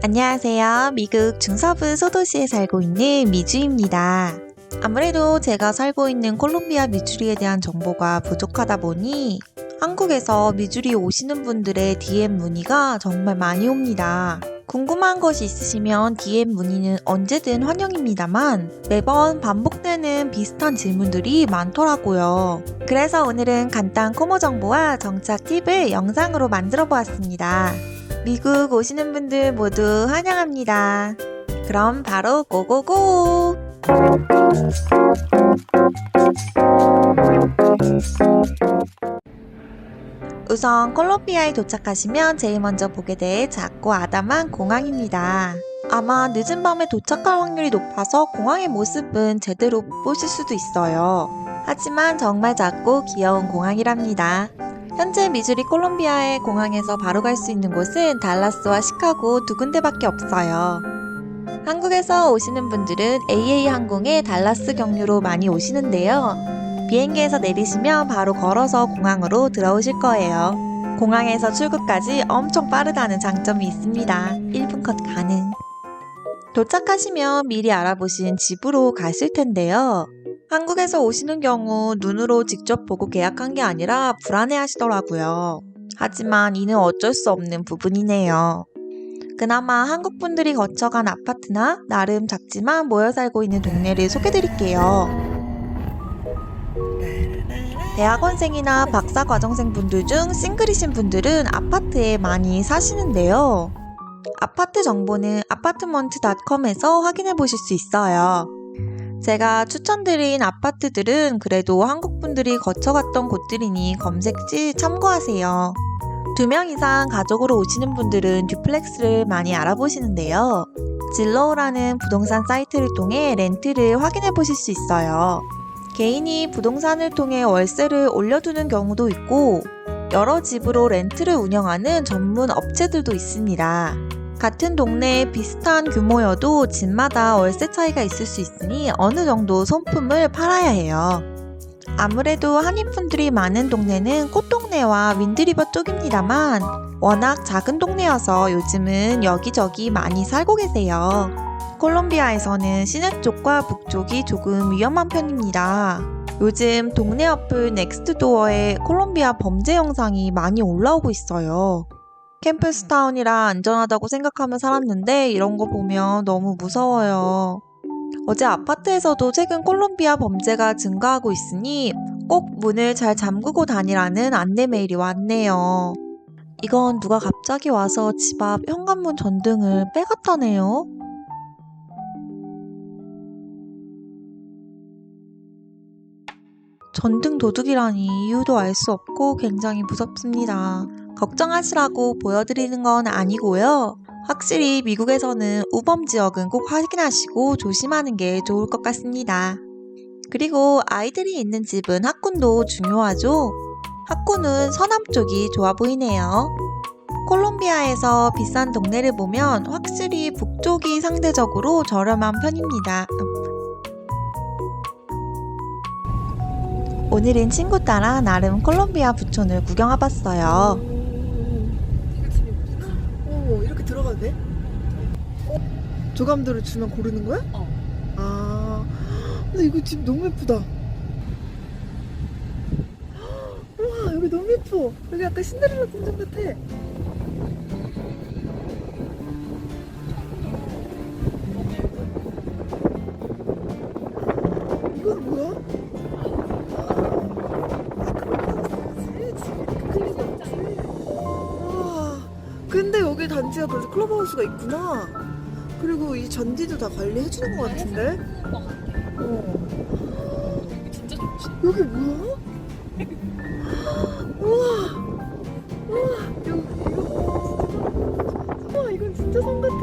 안녕하세요. 미국 중서부 소도시에 살고 있는 미주입니다. 아무래도 제가 살고 있는 콜롬비아 미주리에 대한 정보가 부족하다 보니 한국에서 미주리 오시는 분들의 DM 문의가 정말 많이 옵니다. 궁금한 것이 있으시면 DM 문의는 언제든 환영입니다만 매번 반복되는 비슷한 질문들이 많더라고요. 그래서 오늘은 간단 코모 정보와 정착 팁을 영상으로 만들어 보았습니다. 미국 오시는 분들 모두 환영합니다. 그럼 바로 고고고! 우선 콜롬비아에 도착하시면 제일 먼저 보게 될 작고 아담한 공항입니다. 아마 늦은 밤에 도착할 확률이 높아서 공항의 모습은 제대로 못 보실 수도 있어요. 하지만 정말 작고 귀여운 공항이랍니다. 현재 미주리 콜롬비아의 공항에서 바로 갈 수 있는 곳은 달라스와 시카고 두 군데밖에 없어요. 한국에서 오시는 분들은 AA 항공의 달라스 경유로 많이 오시는데요. 비행기에서 내리시면 바로 걸어서 공항으로 들어오실 거예요. 공항에서 출국까지 엄청 빠르다는 장점이 있습니다. 1분 컷 가능. 도착하시면 미리 알아보신 집으로 가실 텐데요. 한국에서 오시는 경우 눈으로 직접 보고 계약한 게 아니라 불안해 하시더라고요. 하지만 이는 어쩔 수 없는 부분이네요. 그나마 한국 분들이 거쳐간 아파트나 나름 작지만 모여 살고 있는 동네를 소개드릴게요. 대학원생이나 박사과정생 분들 중 싱글이신 분들은 아파트에 많이 사시는데요. 아파트 정보는 apartment.com에서 확인해 보실 수 있어요. 제가 추천드린 아파트들은 그래도 한국 분들이 거쳐갔던 곳들이니 검색 시 참고하세요. 2명 이상 가족으로 오시는 분들은 듀플렉스를 많이 알아보시는데요. 질로우라는 부동산 사이트를 통해 렌트를 확인해 보실 수 있어요. 개인이 부동산을 통해 월세를 올려두는 경우도 있고 여러 집으로 렌트를 운영하는 전문 업체들도 있습니다. 같은 동네에 비슷한 규모여도 집마다 월세 차이가 있을 수 있으니 어느 정도 손품을 팔아야 해요. 아무래도 한인분들이 많은 동네는 꽃동네와 윈드리버 쪽입니다만 워낙 작은 동네여서 요즘은 여기저기 많이 살고 계세요. 콜롬비아에서는 시내 쪽과 북쪽이 조금 위험한 편입니다. 요즘 동네 어플 넥스트도어에 콜롬비아 범죄 영상이 많이 올라오고 있어요. 캠퍼스타운이라 안전하다고 생각하며 살았는데 이런 거 보면 너무 무서워요. 어제 아파트에서도 최근 콜롬비아 범죄가 증가하고 있으니 꼭 문을 잘 잠그고 다니라는 안내 메일이 왔네요. 이건 누가 갑자기 와서 집 앞 현관문 전등을 빼갔다네요. 전등 도둑이라니 이유도 알 수 없고 굉장히 무섭습니다. 걱정하시라고 보여드리는 건 아니고요. 확실히 미국에서는 우범 지역은 꼭 확인하시고 조심하는 게 좋을 것 같습니다. 그리고 아이들이 있는 집은 학군도 중요하죠. 학군은 서남 쪽이 좋아 보이네요. 콜롬비아에서 비싼 동네를 보면 확실히 북쪽이 상대적으로 저렴한 편입니다. 오늘은 친구 따라 나름 콜롬비아 부촌을 구경 와봤어요. 이렇게 들어가도 돼? 조감도를 주면 고르는 거야? 아, 근데 이거 집 너무 예쁘다. 우와, 여기 너무 예뻐. 여기 약간 신데렐라 궁전 같아. 이건 뭐야? 근데 여기 단지가 벌써 클럽하우스가 있구나. 그리고 이 전지도 다 관리해주는 것 같은데? 진짜 좋지. 여기 뭐야? 우와! 우와! 우와, 이건 진짜 성 같아.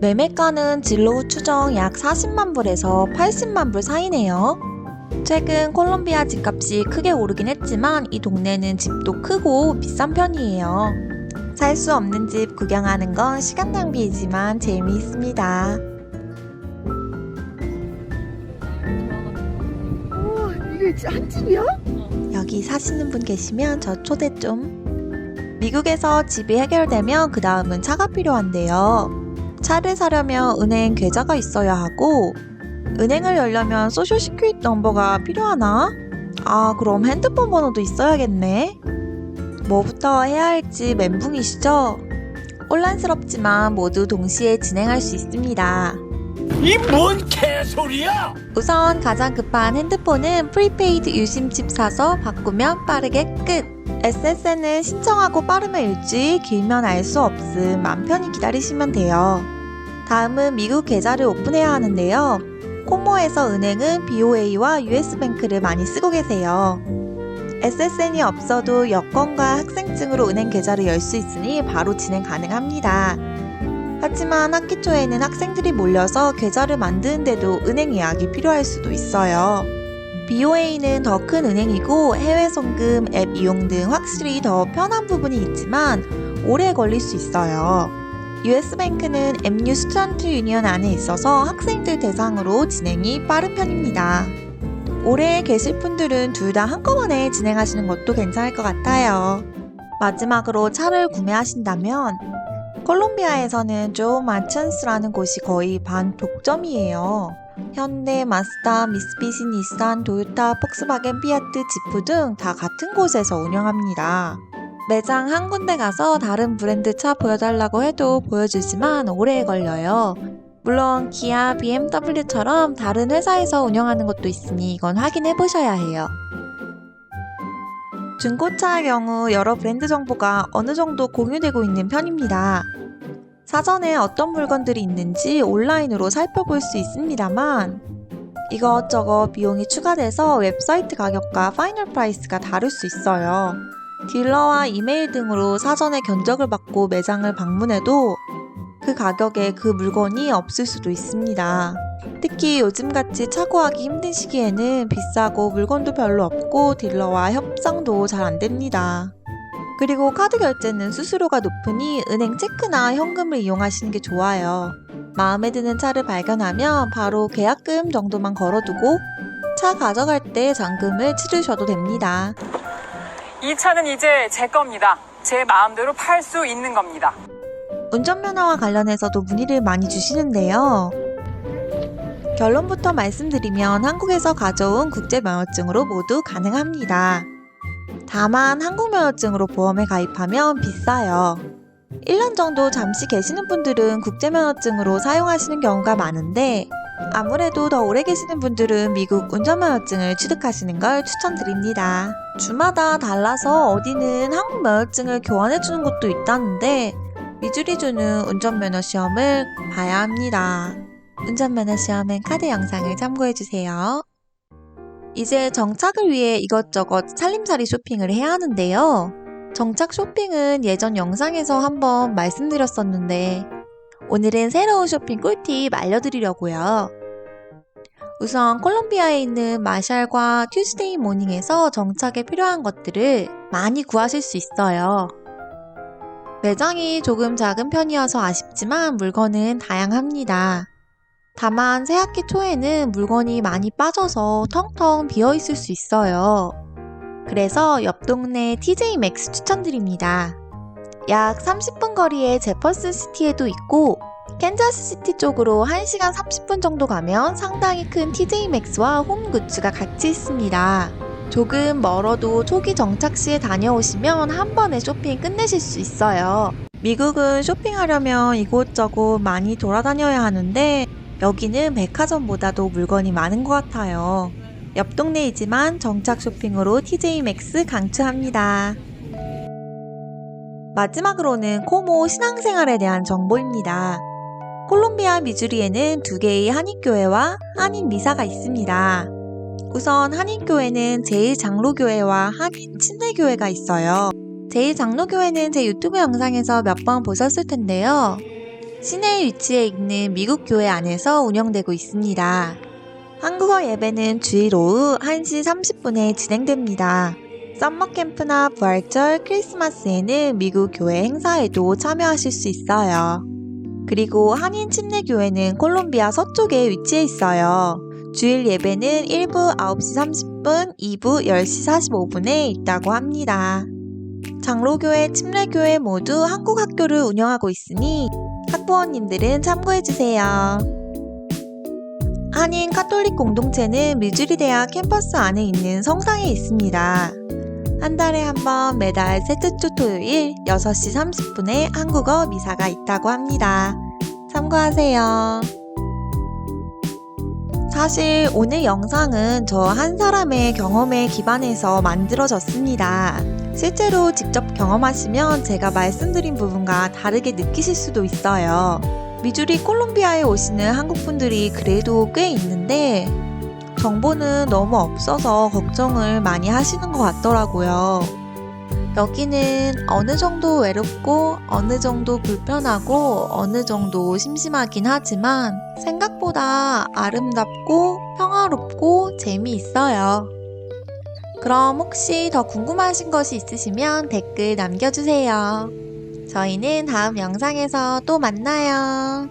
매매가는 진로우 추정 약 40만 불에서 80만 불 사이네요. 최근 콜롬비아 집값이 크게 오르긴 했지만 이 동네는 집도 크고 비싼 편이에요. 살 수 없는 집 구경하는 건 시간 낭비이지만 재미있습니다. 우와, 이게 한 집이야? 여기 사시는 분 계시면 저 초대 좀. 미국에서 집이 해결되면 그 다음은 차가 필요한데요. 차를 사려면 은행 계좌가 있어야 하고, 은행을 열려면 소셜 시큐리티 넘버가 필요하나? 그럼 핸드폰 번호도 있어야겠네. 뭐부터 해야 할지 멘붕이시죠? 혼란스럽지만 모두 동시에 진행할 수 있습니다. 이 뭔 개소리야! 우선 가장 급한 핸드폰은 프리페이드 유심칩 사서 바꾸면 빠르게 끝! SSN은 신청하고 빠르면 일주일, 길면 알 수 없음 맘 편히 기다리시면 돼요. 다음은 미국 계좌를 오픈해야 하는데요. 코모에서 은행은 BOA와 US뱅크를 많이 쓰고 계세요. SSN이 없어도 여권과 학생증으로 은행 계좌를 열 수 있으니 바로 진행 가능합니다. 하지만 학기 초에는 학생들이 몰려서 계좌를 만드는데도 은행 예약이 필요할 수도 있어요. BOA는 더 큰 은행이고 해외 송금, 앱 이용 등 확실히 더 편한 부분이 있지만 오래 걸릴 수 있어요. US뱅크는 MU 스튜던트 유니언 안에 있어서 학생들 대상으로 진행이 빠른 편입니다. 올해 계실 분들은 둘 다 한꺼번에 진행하시는 것도 괜찮을 것 같아요. 마지막으로 차를 구매하신다면 콜롬비아에서는 조 마천스라는 곳이 거의 반 독점이에요. 현대, 마스다, 미쓰비시, 닛산, 도요타, 폭스바겐, 피아트, 지프 등 다 같은 곳에서 운영합니다. 매장 한 군데 가서 다른 브랜드 차 보여달라고 해도 보여주지만 오래 걸려요. 물론 기아, BMW처럼 다른 회사에서 운영하는 것도 있으니 이건 확인해 보셔야 해요. 중고차의 경우 여러 브랜드 정보가 어느 정도 공유되고 있는 편입니다. 사전에 어떤 물건들이 있는지 온라인으로 살펴볼 수 있습니다만 이것저것 비용이 추가돼서 웹사이트 가격과 파이널 프라이스가 다를 수 있어요. 딜러와 이메일 등으로 사전에 견적을 받고 매장을 방문해도 그 가격에 그 물건이 없을 수도 있습니다. 특히 요즘같이 차 구하기 힘든 시기에는 비싸고 물건도 별로 없고 딜러와 협상도 잘 안 됩니다. 그리고 카드 결제는 수수료가 높으니 은행 체크나 현금을 이용하시는 게 좋아요. 마음에 드는 차를 발견하면 바로 계약금 정도만 걸어두고 차 가져갈 때 잔금을 치르셔도 됩니다. 이 차는 이제 제 겁니다. 제 마음대로 팔 수 있는 겁니다. 운전면허와 관련해서도 문의를 많이 주시는데요. 결론부터 말씀드리면 한국에서 가져온 국제면허증으로 모두 가능합니다. 다만 한국면허증으로 보험에 가입하면 비싸요. 1년 정도 잠시 계시는 분들은 국제면허증으로 사용하시는 경우가 많은데 아무래도 더 오래 계시는 분들은 미국 운전면허증을 취득하시는 걸 추천드립니다. 주마다 달라서 어디는 한국 면허증을 교환해주는 곳도 있다는데 미주리주는 운전면허 시험을 봐야 합니다. 운전면허 시험은 카드 영상을 참고해주세요. 이제 정착을 위해 이것저것 살림살이 쇼핑을 해야 하는데요. 정착 쇼핑은 예전 영상에서 한번 말씀드렸었는데 오늘은 새로운 쇼핑 꿀팁 알려드리려고요. 우선 콜롬비아에 있는 마샬과 튜스데이 모닝에서 정착에 필요한 것들을 많이 구하실 수 있어요. 매장이 조금 작은 편이어서 아쉽지만 물건은 다양합니다. 다만 새학기 초에는 물건이 많이 빠져서 텅텅 비어있을 수 있어요. 그래서 옆 동네 TJ 맥스 추천드립니다. 약 30분 거리에 제퍼슨 시티에도 있고 캔자스 시티 쪽으로 1시간 30분 정도 가면 상당히 큰 TJ 맥스와 홈 굿즈가 같이 있습니다. 조금 멀어도 초기 정착 시에 다녀오시면 한 번에 쇼핑 끝내실 수 있어요. 미국은 쇼핑하려면 이곳저곳 많이 돌아다녀야 하는데 여기는 백화점보다도 물건이 많은 것 같아요. 옆 동네이지만 정착 쇼핑으로 TJ 맥스 강추합니다. 마지막으로는 코모 신앙생활에 대한 정보입니다. 콜롬비아 미주리에는 2개의 한인교회와 한인미사가 있습니다. 우선 한인교회는 제1장로교회와 한인침례교회가 있어요. 제1장로교회는 제 유튜브 영상에서 몇 번 보셨을 텐데요. 시내에 위치해 있는 미국 교회 안에서 운영되고 있습니다. 한국어 예배는 주일 오후 1시 30분에 진행됩니다. 썸머 캠프나 부활절, 크리스마스에는 미국 교회 행사에도 참여하실 수 있어요. 그리고 한인 침례교회는 콜롬비아 서쪽에 위치해 있어요. 주일 예배는 일부 9시 30분, 2부 10시 45분에 있다고 합니다. 장로교회, 침례교회 모두 한국 학교를 운영하고 있으니 학부모님들은 참고해주세요. 한인 카톨릭 공동체는 미주리 대학 캠퍼스 안에 있는 성상에 있습니다. 한 달에 한 번 매달 셋째 주 토요일 6시 30분에 한국어 미사가 있다고 합니다. 참고하세요. 사실 오늘 영상은 저 한 사람의 경험에 기반해서 만들어졌습니다. 실제로 직접 경험하시면 제가 말씀드린 부분과 다르게 느끼실 수도 있어요. 미주리 콜롬비아에 오시는 한국분들이 그래도 꽤 있는데 정보는 너무 없어서 걱정을 많이 하시는 것 같더라고요. 여기는 어느 정도 외롭고 어느 정도 불편하고 어느 정도 심심하긴 하지만 생각보다 아름답고 평화롭고 재미있어요. 그럼 혹시 더 궁금하신 것이 있으시면 댓글 남겨주세요. 저희는 다음 영상에서 또 만나요.